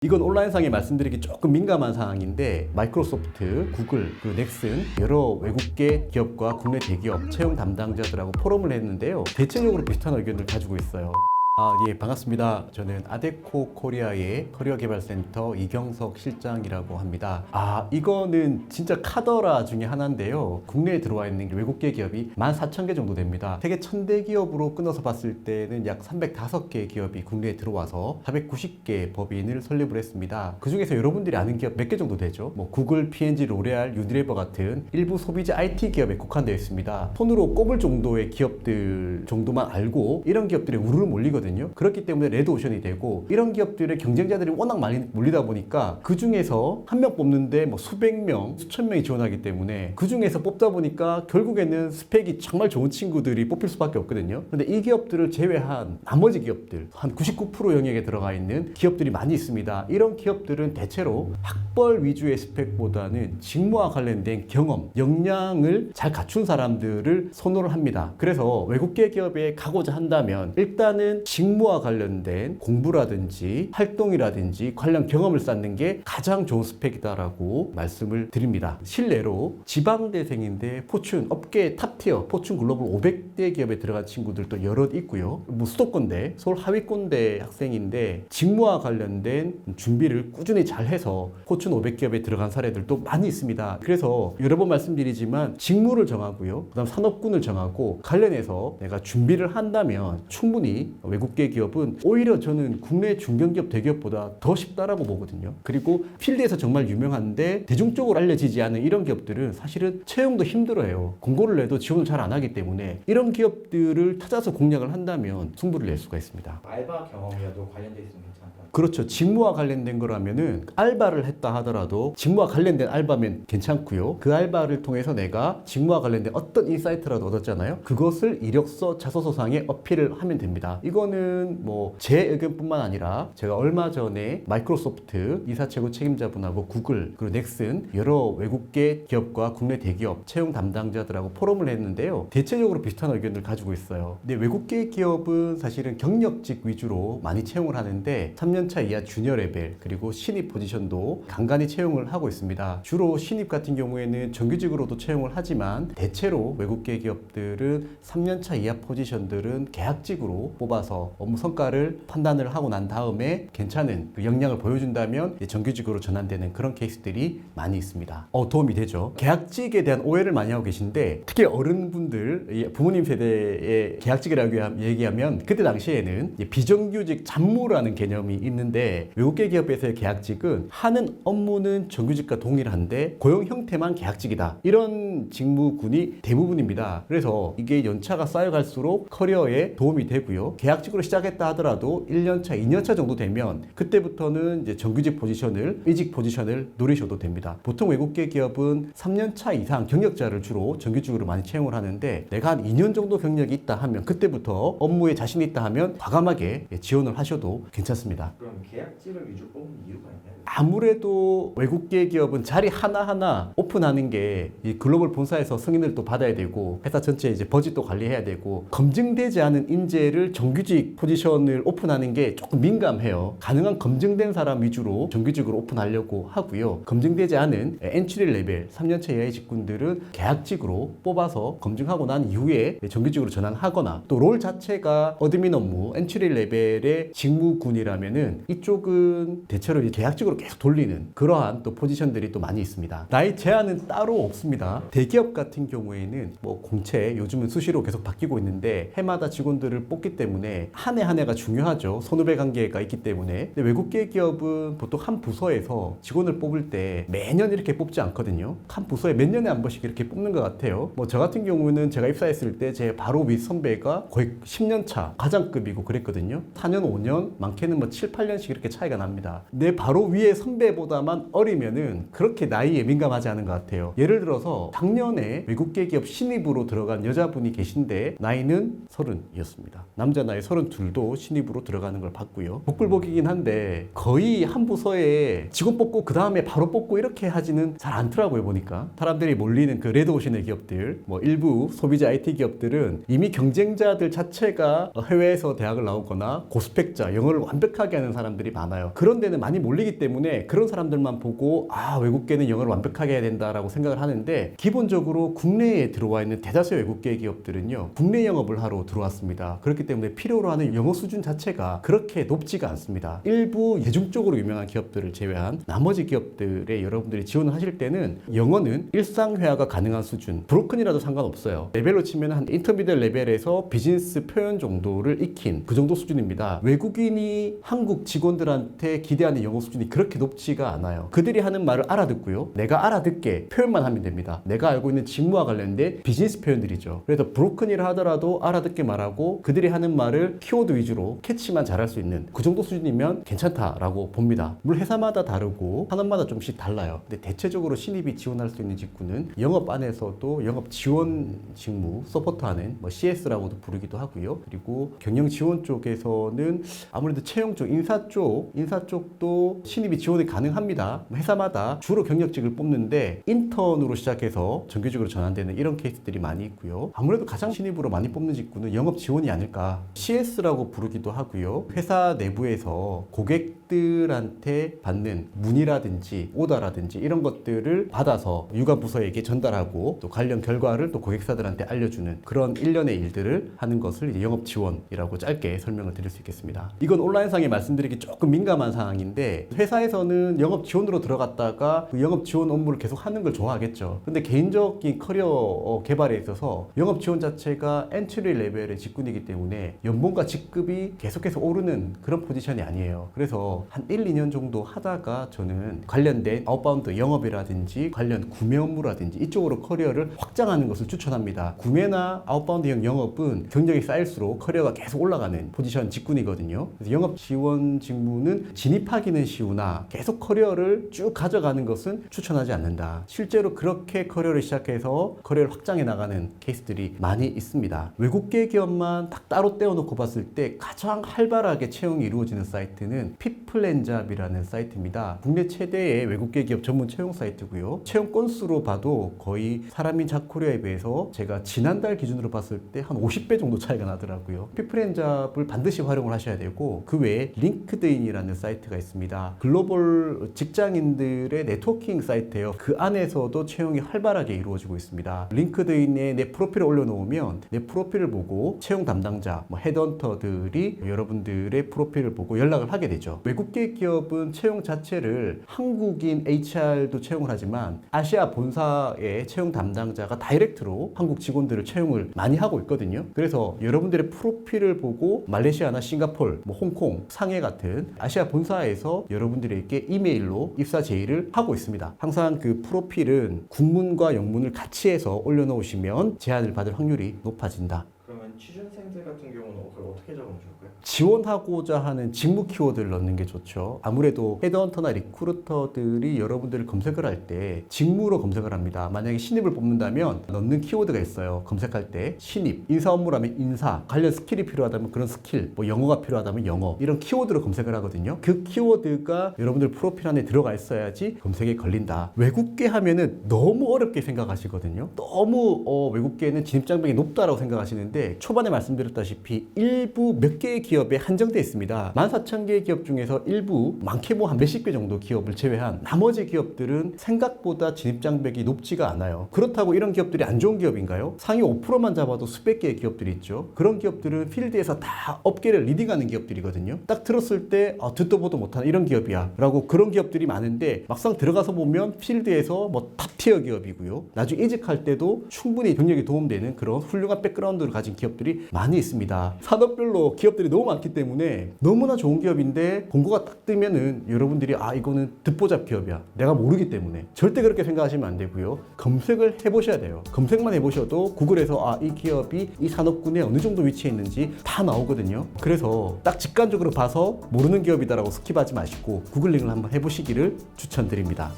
이건 온라인상에 말씀드리기 조금 민감한 사항인데 마이크로소프트, 구글, 그리고 넥슨 여러 외국계 기업과 국내 대기업 채용 담당자들하고 포럼을 했는데요. 대체적으로 비슷한 의견을 가지고 있어요. 예, 반갑습니다. 저는 아데코 코리아의 커리어 개발센터 이경석 실장이라고 합니다. 이거는 진짜 카더라 중에 하나인데요. 국내에 들어와 있는 외국계 기업이 14,000개 정도 됩니다. 세계 1000대 기업으로 끊어서 봤을 때는 약 305개 기업이 국내에 들어와서 490개 법인을 설립을 했습니다. 그 중에서 여러분들이 아는 기업 몇 개 정도 되죠? 구글, P&G, 로레알, 유니레버 같은 일부 소비자 IT 기업에 국한되어 있습니다. 손으로 꼽을 정도의 기업들 정도만 알고 이런 기업들이 우르르 몰리거든요. 그렇기 때문에 레드오션이 되고 이런 기업들의 경쟁자들이 워낙 많이 몰리다 보니까 그 중에서 한 명 뽑는데 수백 명, 수천 명이 지원하기 때문에 그 중에서 뽑다 보니까 결국에는 스펙이 정말 좋은 친구들이 뽑힐 수밖에 없거든요. 근데 이 기업들을 제외한 나머지 기업들 한 99% 영역에 들어가 있는 기업들이 많이 있습니다. 이런 기업들은 대체로 학벌 위주의 스펙보다는 직무와 관련된 경험, 역량을 잘 갖춘 사람들을 선호를 합니다. 그래서 외국계 기업에 가고자 한다면 일단은 직무와 관련된 공부라든지 활동이라든지 관련 경험을 쌓는 게 가장 좋은 스펙이다라고 말씀을 드립니다. 실례로 지방대생인데 포춘 업계 탑티어 포춘 글로벌 500대 기업에 들어간 친구들도 여럿 있고요. 수도권대 서울 하위권대 학생인데 직무와 관련된 준비를 꾸준히 잘 해서 포춘 500기업에 들어간 사례들도 많이 있습니다. 그래서 여러 번 말씀드리지만 직무를 정하고요. 그다음 산업군을 정하고 관련해서 내가 준비를 한다면 충분히 외국계 기업은 오히려 저는 국내 중견기업 대기업보다 더 쉽다라고 보거든요. 그리고 필드에서 정말 유명한데 대중적으로 알려지지 않은 이런 기업들은 사실은 채용도 힘들어요. 공고를 내도 지원을 잘 안 하기 때문에 이런 기업들을 찾아서 공략을 한다면 승부를 낼 수가 있습니다. 알바 경험이라도 관련돼 있으면 괜찮다. 그렇죠. 직무와 관련된 거라면은 알바를 했다 하더라도 직무와 관련된 알바면 괜찮고요. 그 알바를 통해서 내가 직무와 관련된 어떤 인사이트라도 얻었잖아요. 그것을 이력서, 자소서상에 어필을 하면 됩니다. 이거는 제 의견뿐만 아니라 제가 얼마 전에 마이크로소프트 이사 최고 책임자분하고 구글 그리고 넥슨 여러 외국계 기업과 국내 대기업 채용 담당자들하고 포럼을 했는데요. 대체적으로 비슷한 의견을 가지고 있어요. 근데 외국계 기업은 사실은 경력직 위주로 많이 채용을 하는데 3년차 이하 주니어 레벨 그리고 신입 포지션도 간간히 채용을 하고 있습니다. 주로 신입 같은 경우에는 정규직으로도 채용을 하지만 대체로 외국계 기업들은 3년차 이하 포지션들은 계약직으로 뽑아서 업무 성과를 판단을 하고 난 다음에 괜찮은 그 역량을 보여준다면 정규직으로 전환되는 그런 케이스들이 많이 있습니다. 도움이 되죠. 계약직에 대한 오해를 많이 하고 계신데 특히 어른분들 부모님 세대의 계약직이라고 얘기하면 그때 당시에는 비정규직 잡무라는 개념이 있는데 외국계 기업에서의 계약직은 하는 업무는 정규직과 동일한데 고용 형태만 계약직이다. 이런 직무군이 대부분입니다. 그래서 이게 연차가 쌓여갈수록 커리어에 도움이 되고요. 계약직으로 시작했다 하더라도 1년차, 2년차 정도 되면 그때부터는 이제 정규직 포지션을, 이직 포지션을 노리셔도 됩니다. 보통 외국계 기업은 3년차 이상 경력자를 주로 정규직으로 많이 채용을 하는데 내가 한 2년 정도 경력이 있다 하면 그때부터 업무에 자신이 있다 하면 과감하게 지원을 하셔도 괜찮습니다. 그럼 계약직을 위주로 뽑는 이유가 있나요? 아무래도 외국계 기업은 자리 하나하나 오픈하는 게 이 글로벌 본사에서 승인을 또 받아야 되고 회사 전체 이제 버짓도 관리해야 되고 검증되지 않은 인재를 정규직 포지션을 오픈하는 게 조금 민감해요. 가능한 검증된 사람 위주로 정규직으로 오픈하려고 하고요. 검증되지 않은 엔트리 레벨 3년차 이하의 직군들은 계약직으로 뽑아서 검증하고 난 이후에 정규직으로 전환하거나 또 롤 자체가 어드민 업무 엔트리 레벨의 직무군이라면은 이쪽은 대체로 계약직으로 계속 돌리는 그러한 또 포지션들이 또 많이 있습니다. 나이 제한은 따로 없습니다. 대기업 같은 경우에는 공채 요즘은 수시로 계속 바뀌고 있는데 해마다 직원들을 뽑기 때문에 한 해 한 해가 중요하죠. 선후배 관계가 있기 때문에. 근데 외국계 기업은 보통 한 부서에서 직원을 뽑을 때 매년 이렇게 뽑지 않거든요. 한 부서에 몇 년에 한 번씩 이렇게 뽑는 것 같아요. 저 같은 경우는 제가 입사했을 때 제 바로 윗 선배가 거의 10년 차 과장급이고 그랬거든요. 4년, 5년, 많게는 7, 8년씩 이렇게 차이가 납니다. 내 바로 위에 선배보다 나이보다만 어리면은 그렇게 나이에 민감하지 않은 것 같아요. 예를 들어서 작년에 외국계 기업 신입으로 들어간 여자분이 계신데 나이는 30이었습니다. 남자 나이 32도 신입으로 들어가는 걸 봤고요. 복불복이긴 한데 거의 한 부서에 직원 뽑고 그 다음에 바로 뽑고 이렇게 하지는 잘 않더라고요. 보니까 사람들이 몰리는 그 레드오션의 기업들, 뭐 일부 소비자 IT 기업들은 이미 경쟁자들 자체가 해외에서 대학을 나오거나 고스펙자, 영어를 완벽하게 하는 사람들이 많아요. 그런 데는 많이 몰리기 때문에 그런 사람들만 보고 외국계는 영어를 완벽하게 해야 된다라고 생각을 하는데, 기본적으로 국내에 들어와 있는 대다수의 외국계 기업들은요, 국내 영업을 하러 들어왔습니다. 그렇기 때문에 필요로 하는 영어 수준 자체가 그렇게 높지가 않습니다. 일부 대중적으로 유명한 기업들을 제외한 나머지 기업들에 여러분들이 지원을 하실 때는 영어는 일상회화가 가능한 수준, 브로큰이라도 상관없어요. 레벨로 치면 한 인터미디얼 레벨에서 비즈니스 표현 정도를 익힌 그 정도 수준입니다. 외국인이 한국 직원들한테 기대하는 영어 수준이 그렇게 높지가 않아요. 그들이 하는 말을 알아듣고요, 내가 알아듣게 표현만 하면 됩니다. 내가 알고 있는 직무와 관련된 비즈니스 표현들이죠. 그래서 브로큰이라 하더라도 알아듣게 말하고 그들이 하는 말을 키워드 위주로 캐치만 잘할 수 있는 그 정도 수준이면 괜찮다라고 봅니다. 물론 회사마다 다르고 산업마다 좀씩 달라요. 근데 대체적으로 신입이 지원할 수 있는 직군은 영업 안에서도 영업 지원 직무 서포트하는 뭐 CS라고도 부르기도 하고요. 그리고 경영 지원 쪽에서는 아무래도 채용 쪽, 인사 쪽도 신입이 지원이 가능합니다. 회사마다 주로 경력직을 뽑는데 인턴으로 시작해서 정규직으로 전환되는 이런 케이스들이 많이 있고요. 아무래도 가장 신입으로 많이 뽑는 직군은 영업 지원이 아닐까. CS라고 부르기도 하고요. 회사 내부에서 고객들한테 받는 문의라든지 오더라든지 이런 것들을 받아서 유가 부서에게 전달하고 또 관련 결과를 또 고객사들한테 알려주는 그런 일련의 일들을 하는 것을 이제 영업 지원이라고 짧게 설명을 드릴 수 있겠습니다. 이건 온라인상에 말씀드리기 조금 민감한 사항인데, 회사에서는 영업 지원으로 들어갔다가 그 영업 지원 업무를 계속 하는 걸 좋아하겠죠. 근데 개인적인 커리어 개발에 있어서 영업 지원 자체가 엔트리 레벨의 직군이기 때문에 연봉과 직급이 계속해서 오르는 그런 포지션이 아니에요. 그래서 한 1, 2년 정도 하다가 저는 관련된 아웃바운드 영업이라든지 관련 구매 업무라든지 이쪽으로 커리어를 확장하는 것을 추천합니다. 구매나 아웃바운드형 영업은 경력이 쌓일수록 커리어가 계속 올라가는 포지션 직군이거든요. 그래서 영업 지원 직무는 진입하기는 쉬우나 계속 커리어를 쭉 가져가는 것은 추천하지 않는다. 실제로 그렇게 커리어를 시작해서 커리어를 확장해 나가는 케이스들이 많이 있습니다. 외국계 기업만 딱 따로 떼어놓고 봤을 때 가장 활발하게 채용이 이루어지는 사이트는 피플앤잡이라는 사이트입니다. 국내 최대의 외국계 기업 전문 채용 사이트고요. 채용 건수로 봐도 거의 사람인 잡코리아에 비해서 제가 지난달 기준으로 봤을 때 한 50배 정도 차이가 나더라고요. 피플앤잡을 반드시 활용을 하셔야 되고, 그 외에 링크드인이라는 사이트가 있습니다. 글로벌 직장인들의 네트워킹 사이트예요. 그 안에서도 채용이 활발하게 이루어지고 있습니다. 링크드인에 내 프로필을 올려놓으면 내 프로필을 보고 채용 담당자, 헤드헌터들이 여러분들의 프로필을 보고 연락을 하게 되죠. 외국계 기업은 채용 자체를 한국인 HR도 채용을 하지만 아시아 본사의 채용 담당자가 다이렉트로 한국 직원들을 채용을 많이 하고 있거든요. 그래서 여러분들의 프로필을 보고 말레이시아나 싱가폴, 홍콩, 상해 같은 아시아 본사에서 여러분들에게 이메일로 입사 제의를 하고 있습니다. 항상 그 프로필은 국문과 영문을 같이 해서 올려놓으시면 제안을 받을 확률이 높아진다. 그러면 취준생들 같은 경우는 그걸 어떻게 적으면 좋을까요? 지원하고자 하는 직무 키워드를 넣는 게 좋죠. 아무래도 헤드헌터나 리크루터들이 여러분들을 검색을 할 때 직무로 검색을 합니다. 만약에 신입을 뽑는다면 넣는 키워드가 있어요. 검색할 때 신입, 인사 업무라면 인사, 관련 스킬이 필요하다면 그런 스킬, 영어가 필요하다면 영어, 이런 키워드로 검색을 하거든요. 그 키워드가 여러분들 프로필 안에 들어가 있어야지 검색에 걸린다. 외국계 하면은 너무 어렵게 생각하시거든요. 너무 외국계는 진입장벽이 높다라고 생각하시는데, 초반에 말씀드렸다시피 일부 몇 개의 기업에 한정되어 있습니다. 14,000개의 기업 중에서 일부, 많게 한 몇십 개 정도 기업을 제외한 나머지 기업들은 생각보다 진입장벽이 높지가 않아요. 그렇다고 이런 기업들이 안 좋은 기업인가요? 상위 5%만 잡아도 수백 개의 기업들이 있죠. 그런 기업들은 필드에서 다 업계를 리딩하는 기업들이거든요. 딱 들었을 때 듣도 보도 못하는 이런 기업이야 라고, 그런 기업들이 많은데 막상 들어가서 보면 필드에서 탑티어 기업이고요. 나중에 이직할 때도 충분히 경력이 도움되는 그런 훌륭한 백그라운드를 가진 기업들이 많이 있습니다. 산업별로 기업들이 너무 너무 많기 때문에 너무나 좋은 기업인데 공고가 딱 뜨면은 여러분들이 아 이거는 듣보잡 기업이야 내가 모르기 때문에 절대 그렇게 생각하시면 안 되고요. 검색을 해보셔야 돼요. 검색만 해보셔도 구글에서 아 이 기업이 이 산업군에 어느 정도 위치해 있는지 다 나오거든요. 그래서 딱 직관적으로 봐서 모르는 기업이다라고 스킵하지 마시고 구글링을 한번 해보시기를 추천드립니다.